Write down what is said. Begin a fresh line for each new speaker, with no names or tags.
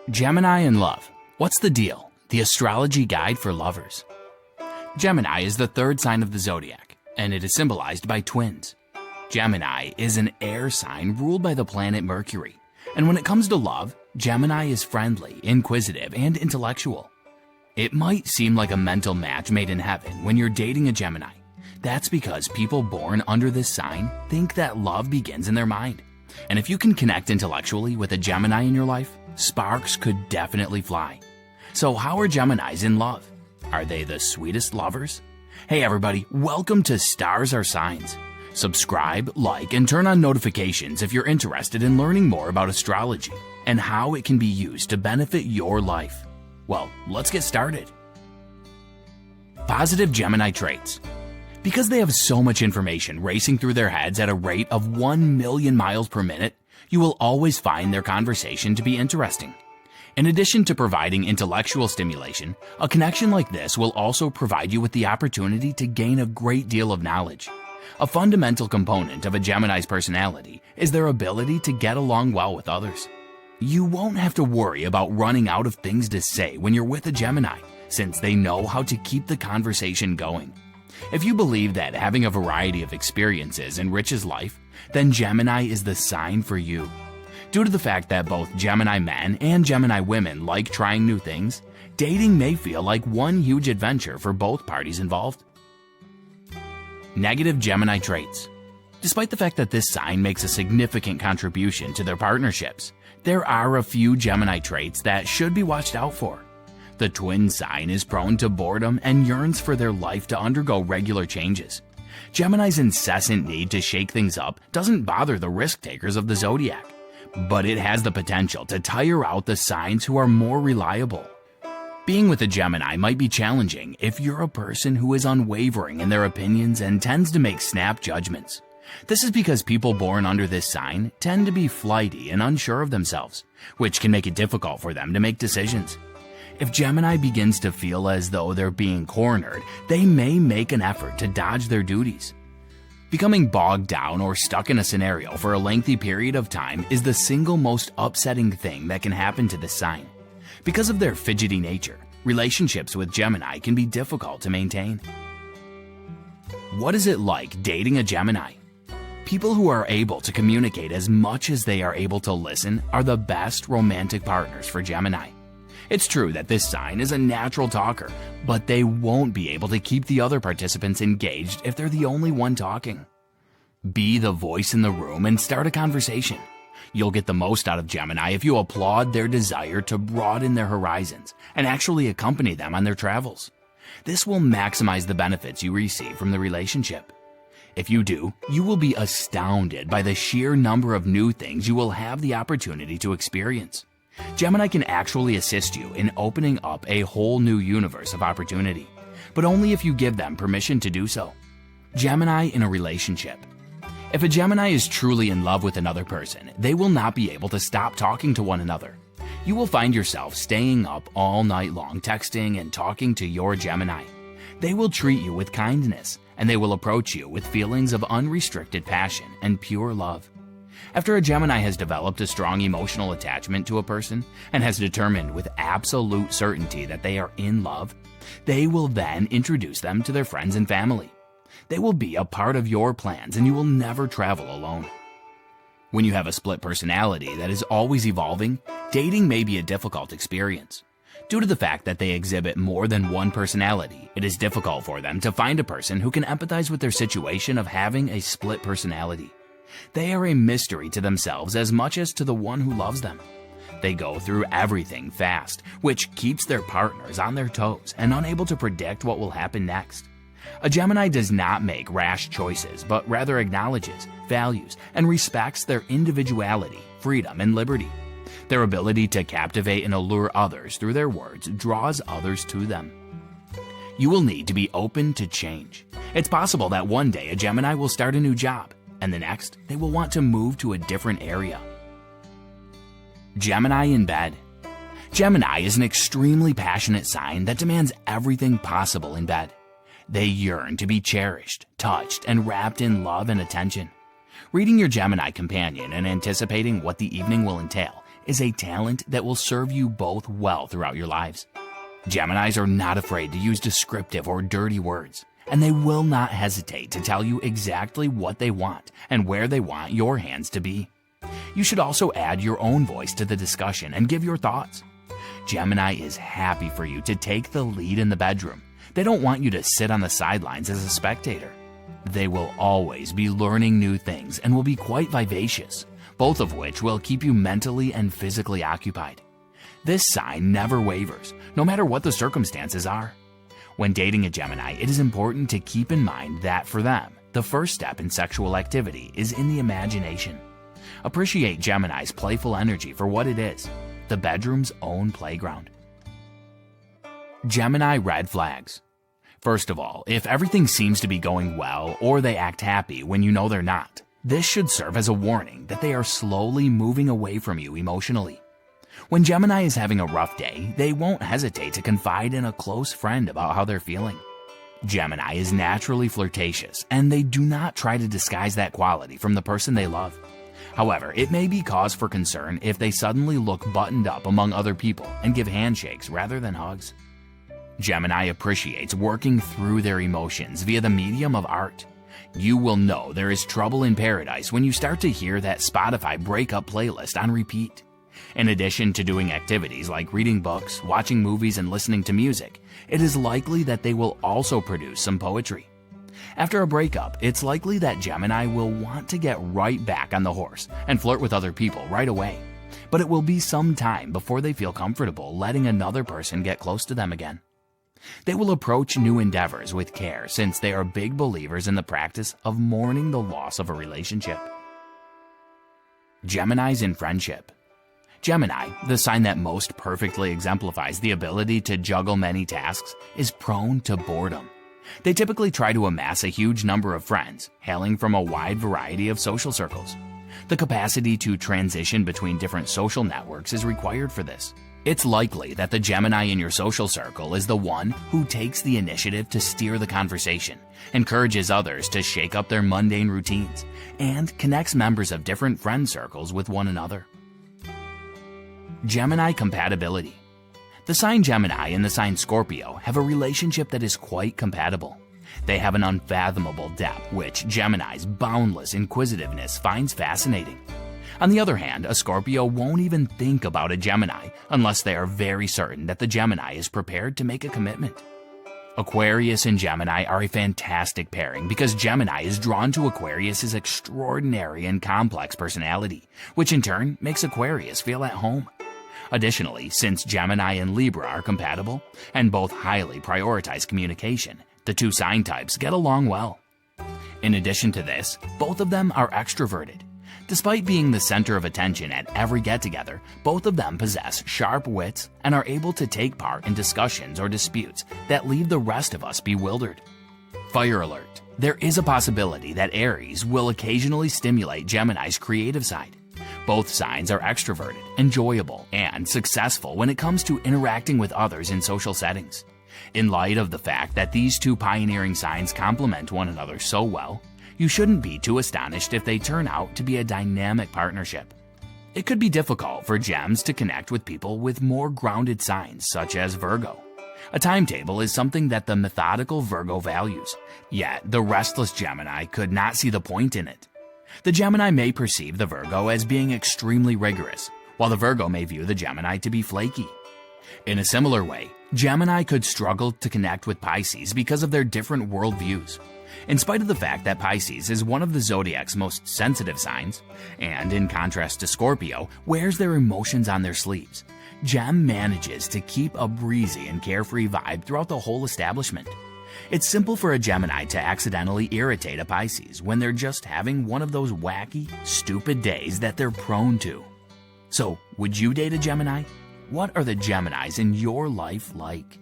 Gemini and Love. What's the deal? The astrology guide for lovers. Gemini is the third sign of the zodiac, and it is symbolized by twins. Gemini is an air sign ruled by the planet Mercury, and when it comes to love, Gemini is friendly, inquisitive, and intellectual. It might seem like a mental match made in heaven when you're dating a Gemini. That's because people born under this sign think that love begins in their mind. And if you can connect intellectually with a Gemini in your life, sparks could definitely fly. So how are Geminis in love? Are they the sweetest lovers? Hey everybody, welcome to Stars Are Signs. Subscribe, like, and turn on notifications if you're interested in learning more about astrology and how it can be used to benefit your life. Well, let's get started. Positive Gemini traits. Because they have so much information racing through their heads at a rate of 1 million miles per minute, you will always find their conversation to be interesting. In addition to providing intellectual stimulation, a connection like this will also provide you with the opportunity to gain a great deal of knowledge. A fundamental component of a Gemini's personality is their ability to get along well with others. You won't have to worry about running out of things to say when you're with a Gemini, since they know how to keep the conversation going. If you believe that having a variety of experiences enriches life, then Gemini is the sign for you. Due to the fact that both Gemini men and Gemini women like trying new things, dating may feel like one huge adventure for both parties involved. Negative Gemini traits. Despite the fact that this sign makes a significant contribution to their partnerships, there are a few Gemini traits that should be watched out for. The twin sign is prone to boredom and yearns for their life to undergo regular changes. Gemini's incessant need to shake things up doesn't bother the risk takers of the zodiac, but it has the potential to tire out the signs who are more reliable. Being with a Gemini might be challenging if you're a person who is unwavering in their opinions and tends to make snap judgments. This is because people born under this sign tend to be flighty and unsure of themselves, which can make it difficult for them to make decisions. If Gemini begins to feel as though they're being cornered, they may make an effort to dodge their duties. Becoming bogged down or stuck in a scenario for a lengthy period of time is the single most upsetting thing that can happen to this sign. Because of their fidgety nature, relationships with Gemini can be difficult to maintain. What is it like dating a Gemini? People who are able to communicate as much as they are able to listen are the best romantic partners for Gemini. It's true that this sign is a natural talker, but they won't be able to keep the other participants engaged if they're the only one talking. Be the voice in the room and start a conversation. You'll get the most out of Gemini if you applaud their desire to broaden their horizons and actually accompany them on their travels. This will maximize the benefits you receive from the relationship. If you do, you will be astounded by the sheer number of new things you will have the opportunity to experience. Gemini can actually assist you in opening up a whole new universe of opportunity, but only if you give them permission to do so. Gemini in a relationship. If a Gemini is truly in love with another person, they will not be able to stop talking to one another. You will find yourself staying up all night long texting and talking to your Gemini. They will treat you with kindness, and they will approach you with feelings of unrestricted passion and pure love. After a Gemini has developed a strong emotional attachment to a person and has determined with absolute certainty that they are in love, they will then introduce them to their friends and family. They will be a part of your plans and you will never travel alone. When you have a split personality that is always evolving, dating may be a difficult experience. Due to the fact that they exhibit more than one personality, it is difficult for them to find a person who can empathize with their situation of having a split personality. They are a mystery to themselves as much as to the one who loves them. They go through everything fast, which keeps their partners on their toes and unable to predict what will happen next. A Gemini does not make rash choices, but rather acknowledges, values, and respects their individuality, freedom, and liberty. Their ability to captivate and allure others through their words draws others to them. You will need to be open to change. It's possible that one day a Gemini will start a new job, and the next, they will want to move to a different area. Gemini in bed. Gemini is an extremely passionate sign that demands everything possible in bed. They yearn to be cherished, touched, and wrapped in love and attention. Reading your Gemini companion and anticipating what the evening will entail is a talent that will serve you both well throughout your lives. Geminis are not afraid to use descriptive or dirty words, and they will not hesitate to tell you exactly what they want and where they want your hands to be. You should also add your own voice to the discussion and give your thoughts. Gemini is happy for you to take the lead in the bedroom. They don't want you to sit on the sidelines as a spectator. They will always be learning new things and will be quite vivacious, both of which will keep you mentally and physically occupied. This sign never wavers, no matter what the circumstances are. When dating a Gemini, it is important to keep in mind that for them, the first step in sexual activity is in the imagination. Appreciate Gemini's playful energy for what it is, the bedroom's own playground. Gemini Red Flags. First of all, if everything seems to be going well or they act happy when you know they're not, this should serve as a warning that they are slowly moving away from you emotionally. When Gemini is having a rough day, they won't hesitate to confide in a close friend about how they're feeling. Gemini is naturally flirtatious, and they do not try to disguise that quality from the person they love. However, it may be cause for concern if they suddenly look buttoned up among other people and give handshakes rather than hugs. Gemini appreciates working through their emotions via the medium of art. You will know there is trouble in paradise when you start to hear that Spotify breakup playlist on repeat. In addition to doing activities like reading books, watching movies, and listening to music, it is likely that they will also produce some poetry. After a breakup, it's likely that Gemini will want to get right back on the horse and flirt with other people right away. But it will be some time before they feel comfortable letting another person get close to them again. They will approach new endeavors with care since they are big believers in the practice of mourning the loss of a relationship. Geminis in Friendship. Gemini, the sign that most perfectly exemplifies the ability to juggle many tasks, is prone to boredom. They typically try to amass a huge number of friends, hailing from a wide variety of social circles. The capacity to transition between different social networks is required for this. It's likely that the Gemini in your social circle is the one who takes the initiative to steer the conversation, encourages others to shake up their mundane routines, and connects members of different friend circles with one another. Gemini Compatibility. The sign Gemini and the sign Scorpio have a relationship that is quite compatible. They have an unfathomable depth which Gemini's boundless inquisitiveness finds fascinating. On the other hand, a Scorpio won't even think about a Gemini unless they are very certain that the Gemini is prepared to make a commitment. Aquarius and Gemini are a fantastic pairing because Gemini is drawn to Aquarius's extraordinary and complex personality, which in turn makes Aquarius feel at home. Additionally, since Gemini and Libra are compatible and both highly prioritize communication, the two sign types get along well. In addition to this, both of them are extroverted. Despite being the center of attention at every get-together, both of them possess sharp wits and are able to take part in discussions or disputes that leave the rest of us bewildered. Fire alert! There is a possibility that Aries will occasionally stimulate Gemini's creative side. Both signs are extroverted, enjoyable, and successful when it comes to interacting with others in social settings. In light of the fact that these two pioneering signs complement one another so well, you shouldn't be too astonished if they turn out to be a dynamic partnership. It could be difficult for Gems to connect with people with more grounded signs such as Virgo. A timetable is something that the methodical Virgo values, yet the restless Gemini could not see the point in it. The Gemini may perceive the Virgo as being extremely rigorous, while the Virgo may view the Gemini to be flaky. In a similar way, Gemini could struggle to connect with Pisces because of their different worldviews. In spite of the fact that Pisces is one of the zodiac's most sensitive signs, and in contrast to Scorpio, wears their emotions on their sleeves, Gem manages to keep a breezy and carefree vibe throughout the whole establishment. It's simple for a Gemini to accidentally irritate a Pisces when they're just having one of those wacky, stupid days that they're prone to. So, would you date a Gemini? What are the Geminis in your life like?